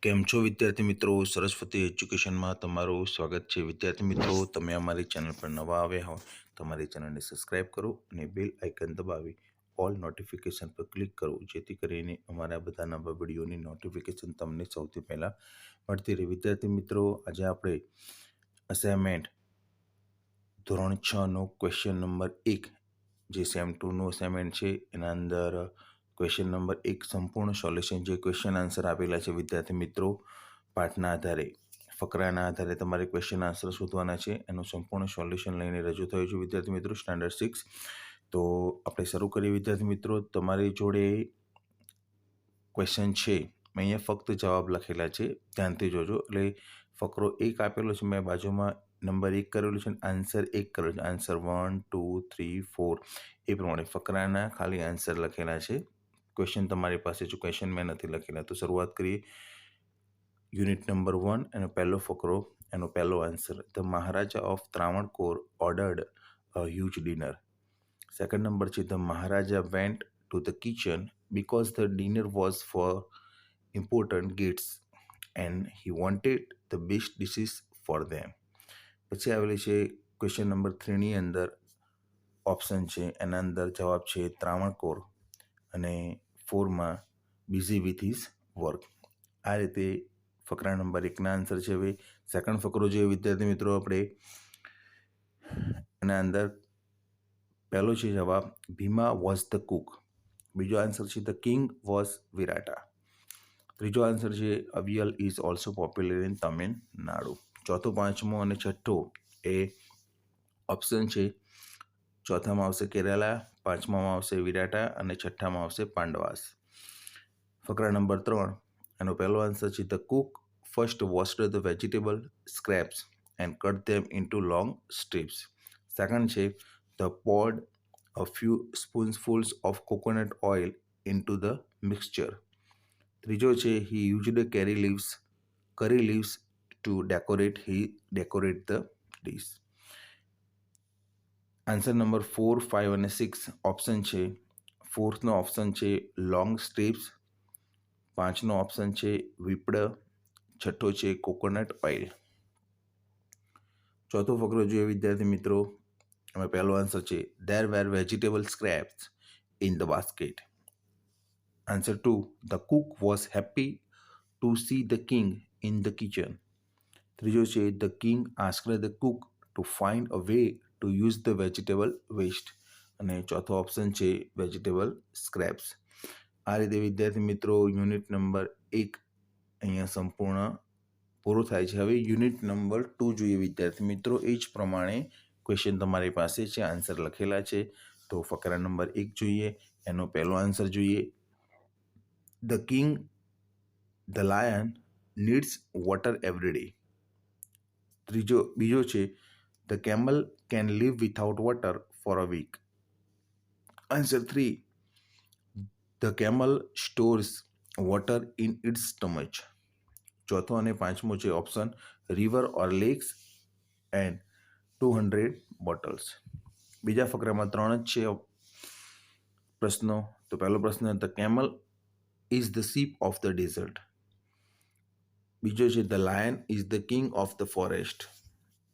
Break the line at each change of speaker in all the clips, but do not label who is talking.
કેમ છો વિદ્યાર્થી મિત્રો? સરસ્વતી એજ્યુકેશનમાં તમારું સ્વાગત છે. વિદ્યાર્થી મિત્રો, તમે અમારી ચેનલ પર નવા આવ્યા હો તો અમારી ચેનલને સબસ્ક્રાઇબ કરો અને બેલ આઇકન દબાવી ઓલ નોટિફિકેશન પર ક્લિક કરો, જેથી કરીને અમારા બધા નવા વિડીયોની નોટિફિકેશન તમને સૌથી પહેલાં મળતી રહે. વિદ્યાર્થી મિત્રો, આજે આપણે અસાઇનમેન્ટ ધોરણ 6નો ક્વેશ્ચન નંબર 1 જે સેમ 2નું અસાઇનમેન્ટ છે એના અંદર ક્વેશ્ચન નંબર 1 સંપૂર્ણ સોલ્યુશન જે ક્વેશ્ચન આન્સર આપેલા છે વિદ્યાર્થી મિત્રો પાઠના આધારે ફકરાના આધારે તમારે ક્વેશ્ચન આન્સર શોધવાના છે. એનું સંપૂર્ણ સોલ્યુશન લઈને રજૂ થયું છે વિદ્યાર્થી મિત્રો સ્ટાન્ડર્ડ 6. તો આપણે શરૂ કરીએ વિદ્યાર્થી મિત્રો. તમારી જોડે ક્વેશ્ચન છે, મેં અહીંયા ફક્ત જવાબ લખેલા છે, ધ્યાનથી જોજો. એટલે ફકરો 1 આપેલો છે, મેં બાજુમાં નંબર 1 કરેલું છે, આન્સર 1 કરેલું છે. આન્સર 1 2 3 4 એ પ્રમાણે ફકરાના ખાલી આન્સર લખેલા છે. ક્વેશ્ચન તમારી પાસે જો ક્વેશ્ચન મેં નથી લખેલા. તો શરૂઆત કરીએ. યુનિટ નંબર 1 એનો પહેલો ફકરો, એનો પહેલો answer. The Maharaja of Travancore ordered a huge dinner. Second number છે the Maharaja went to the kitchen because the dinner was for important guests and he wanted the best dishes for them. પછી આવેલી છે question number 3ની અંદર option છે, એના અંદર જવાબ છે ત્રાવણકોર અને 4માં બિઝી વિથ હિઝ વર્ક. આ રીતે ફકરા નંબર 1ના આન્સર છે. હવે સેકન્ડ ફકરો જોઈએ વિદ્યાર્થી મિત્રો આપણે. એના અંદર પહેલો છે જવાબ ભીમા વોઝ ધ કુક. બીજો આન્સર છે ધ કિંગ વોઝ વિરાટા. ત્રીજો આન્સર છે avial is also popular in Tamil Nadu. ચોથો, પાંચમો અને છઠ્ઠો એ ઓપ્શન છે. ચોથામાં આવશે કેરાલા, પાંચમામાં આવશે વિરાટા અને છઠ્ઠામાં આવશે પાંડવાસ. ફકરા નંબર 3 એનો પહેલો આન્સર છે the Cook first washed the vegetable scraps and cut them into long strips. Second છે the પોર્ડ a few spoonfuls of coconut oil into the mixture. ત્રીજો છે he used curry leaves to decorate the dish. Answer number 4 5 અને 6 option છે. ફોર્થનો option છે long strips, પાંચનો option છે વિપ્ડ, છઠ્ઠો છે કોકોનટ ઓઇલ. ચોથો ફકરો જોઈએ વિદ્યાર્થી મિત્રો. એમાં પહેલો આન્સર છે there were vegetable scraps in the basket. Answer 2 the cook was happy to see the king in the kitchen. ત્રીજો છે the king asked the cook to find a way to use the vegetable waste. અને ચોથો option છે vegetable scraps. આ રીતે વિદ્યાર્થી મિત્રો unit number 1 અહીંયા સંપૂર્ણ પૂરું થાય છે. હવે યુનિટ નંબર 2 જોઈએ વિદ્યાર્થી મિત્રો. એ જ પ્રમાણે ક્વેશ્ચન તમારી પાસે છે, આન્સર લખેલા છે. તો ફકરા નંબર 1 જોઈએ, એનો પહેલો આન્સર જોઈએ. The king the lion needs water every day. બીજો છે the camel can live without water for a week. Answer 3 the camel stores water in its stomach. ચોથો અને પાંચમો છે option river or lakes and 200 bottles. બીજા ફકરામાં 3 જ છે પ્રશ્નો. તો પહેલો પ્રશ્ન the camel is the sheep of the desert. બીજો છે the lion is the king of the forest.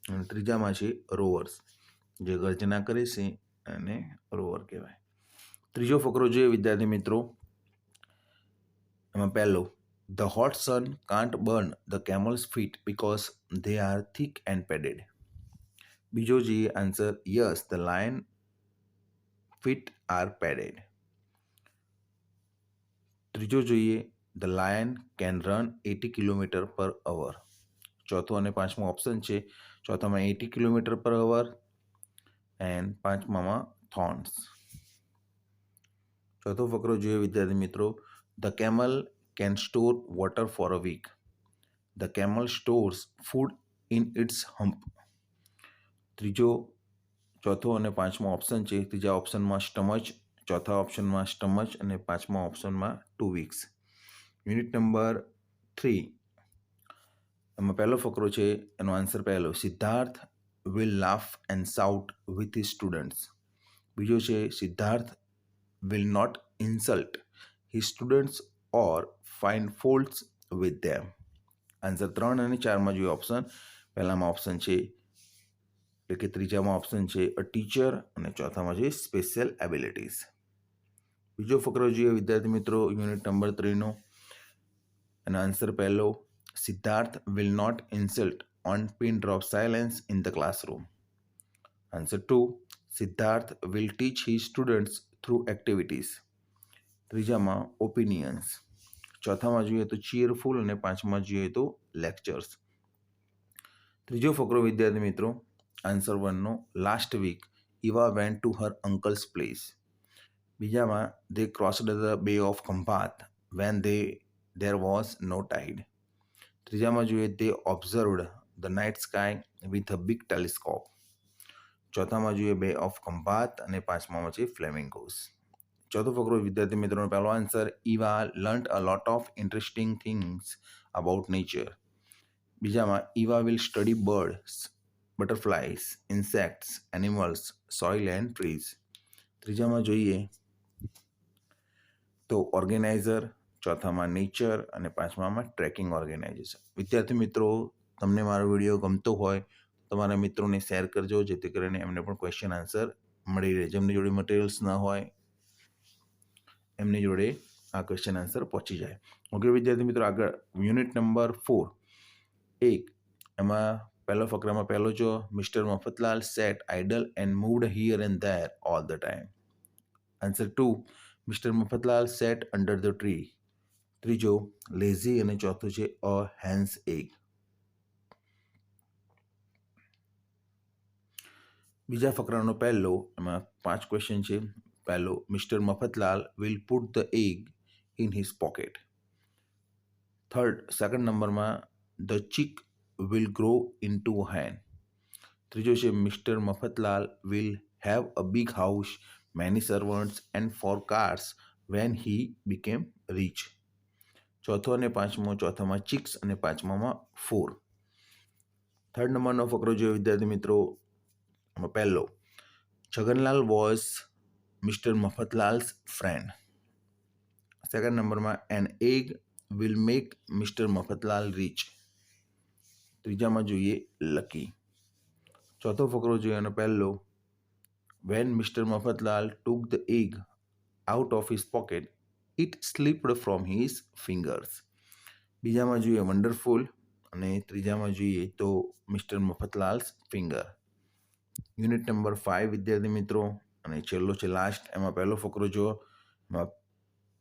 અને ત્રીજામાં છે રોવર્સ, જે ગર્જના કરે છે અને રોવર કહેવાય. ત્રીજો ફકરો જોઈએ વિદ્યાર્થી મિત્રો. એમાં પહેલો the hot sun can't burn the camel's feet because they are thick and padded. બીજો જોઈએ answer yes the lion feet are padded. ત્રીજો જોઈએ the lion can run 80 kilometre per hour. ચોથો અને પાંચમો ઓપ્શન છે. ચોથામાં 80 kilometre per hour and પાંચમામાં thorns. ચોથો ફકરો જોઈએ વિદ્યાર્થી મિત્રો. The camel can store water for a week. The camel stores food in its hump. ચોથો અને પાંચમો ઓપ્શન છે. ત્રીજા ઓપ્શનમાં સ્ટમચ, ચોથા ઓપ્શનમાં સ્ટમચ અને પાંચમા ઓપ્શનમાં 2 વીક્સ. યુનિટ નંબર 3 એમાં પહેલો ફકરો છે, એનો આન્સર પહેલો Siddharth will laugh and shout with his students. બીજો છે Siddharth will not insult his students or find faults with them. Answer 3 અને 4માં જોઈએ ઓપ્શન. પહેલામાં ઓપ્શન છે એટલે કે ત્રીજામાં ઓપ્શન છે અ ટીચર અને ચોથામાં છે સ્પેશિયલ એબિલિટીઝ. બીજો ફકરો જોઈએ વિદ્યાર્થી મિત્રો યુનિટ નંબર 3નો અને આન્સર પહેલો, Siddharth will not insult on pin drop silence in the classroom. Answer 2, Siddharth will teach his students through activities. ત્રીજામાં ઓપિનિયન્સ. ચોથામાં જોઈએ તો ચીયરફુલ અને પાંચમાં જોઈએ તો લેક્ચર્સ. ત્રીજો ફકરો વિદ્યાર્થી મિત્રો આન્સર 1નો, last week Eva went to her uncle's place. બીજામાં they crossed the bay of Khampath when there was no tide. ત્રીજામાં જોઈએ they observed the night sky with a big telescope. ચોથામાં જોઈએ બે ઓફ ખંભાત અને પાંચમામાં છે ફ્લેમિંગોસ. ચોથો ફકરો વિદ્યાર્થી મિત્રોનો પહેલો answer, Eva learnt a lot of interesting things about nature. બીજામાં Eva will study birds, butterflies, insects, animals, soil and trees. ત્રીજામાં જોઈએ તો ઓર્ગેનાઇઝર, ચોથામાં નેચર અને પાંચમામાં ટ્રેકિંગ ઓર્ગેનાઇઝેશન. વિદ્યાર્થી મિત્રો તમને મારો વિડીયો ગમતો હોય તમારા મિત્રોને શેર કરજો જેથી કરીને એમને પણ ક્વેશ્ચન આન્સર મળી રહે. જેમની જોડે મટીરિયલ્સ ના હોય એમની જોડે આ ક્વેશ્ચન આન્સર પહોંચી જાય. ઓકે વિદ્યાર્થી મિત્રો આગળ યુનિટ નંબર 4 એમાં પહેલો ફકરામાં પહેલો જો mister Mafatlal sat idle and moved here and there all the time. Answer 2, mister Mafatlal sat under the tree. ત્રીજો લેઝી અને ચોથું છે અ હેન્સ એગ. બીજા ફકરાનો પહેલો એમાં 5 ક્વેશ્ચન છે. પહેલો, mister Mafatlal will put the egg in his pocket. Second નંબરમાં the chick will grow into hen. ત્રીજો છે mister Mafatlal will have a big house, many servants and 4 cars when he became rich. ચોથો અને પાંચમો, ચોથામાં chicks અને પાંચમામાં 4. Third નંબરનો ફકરો જોઈએ વિદ્યાર્થી મિત્રો પહેલો, Chhaganlal was mister Mafatlal's friend. Second નંબરમાં an egg will make mister Mafatlal rich. ત્રીજામાં જોઈએ લકી. ચોથો ફકરો જોઈએ અને પહેલો, when mister Mafatlal took the egg out of his pocket it slipped from his fingers. બીજામાં જોઈએ વન્ડરફુલ અને ત્રીજામાં જોઈએ તો mister Mafatlal's finger. Unit number 5 વિદ્યાર્થી મિત્રો અને છેલ્લો છે લાસ્ટ. એમાં પહેલો ફકરો જો એમાં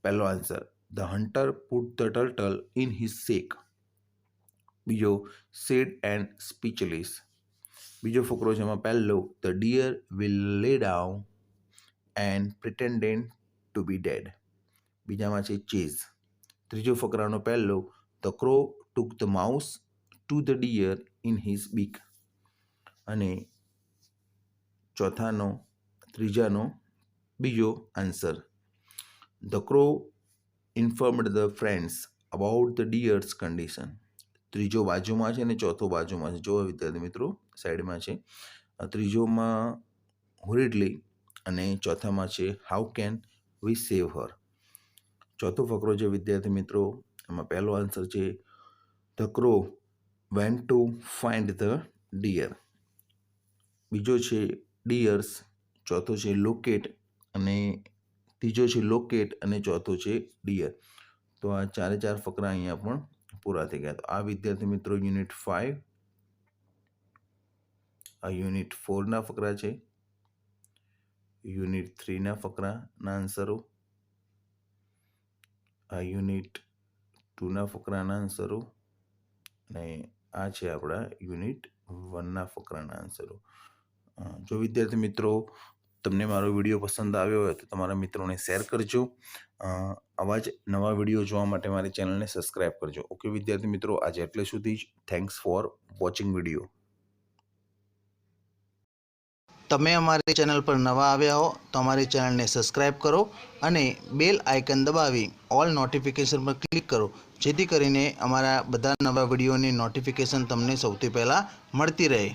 પહેલો answer, the hunter put the turtle in his sack. બીજો સેડ એન્ડ સ્પીચલેસ. બીજો ફકરો છે એમાં પહેલો, the deer will lay down and pretended to be dead. બીજામાં છે ચેઝ. ત્રીજો ફકરાનો પહેલો, the crow took the mouse to the deer in his beak. અને ત્રીજાનો બીજો answer, the crow informed the friends about the deer's condition. ત્રીજો બાજુમાં છે અને ચોથો બાજુમાં છે. જો વિદ્યાર્થી મિત્રો સાઈડમાં છે. ત્રીજોમાં હુરિડલી અને ચોથામાં છે હાઉ કેન વી સેવ હર. ચોથો ફકરો છે વિદ્યાર્થી મિત્રો એમાં પહેલો આન્સર છે the crow went to find the deer. બીજો છે ડિયર્સ, ચોથો છે લોકેટ અને ત્રીજો છે લોકેટ અને ચોથો છે ડિયર. તો આ 4 ફકરા અહીંયા પણ પૂરા થઈ ગયા. તો આ વિદ્યાર્થી મિત્રો યુનિટ 5, આ યુનિટ 4ના ફકરા છે, યુનિટ 3ના ફકરાના આન્સરો, આ યુનિટ 2ના ફકરાના આન્સરો અને આ છે આપણા યુનિટ 1ના ફકરાના આન્સરો. જો વિદ્યાર્થી મિત્રો તમને મારો વિડીયો પસંદ આવ્યો હોય તો તમારા મિત્રોને શેર કરજો. આવા જ નવા વિડીયો જોવા માટે મારી ચેનલને સબસ્ક્રાઈબ કરજો. ઓકે વિદ્યાર્થી મિત્રો આજે એટલે સુધી જ. Thanks for watching video.
તમે અમારી ચેનલ પર નવા આવ્યા હો તો અમારી ચેનલને સબસ્ક્રાઈબ કરો અને બેલ આઇકન દબાવી ઓલ નોટિફિકેશન પર ક્લિક કરો જેથી કરીને અમારા બધા નવા વિડીયોની નોટિફિકેશન તમને સૌથી પહેલાં મળતી રહે.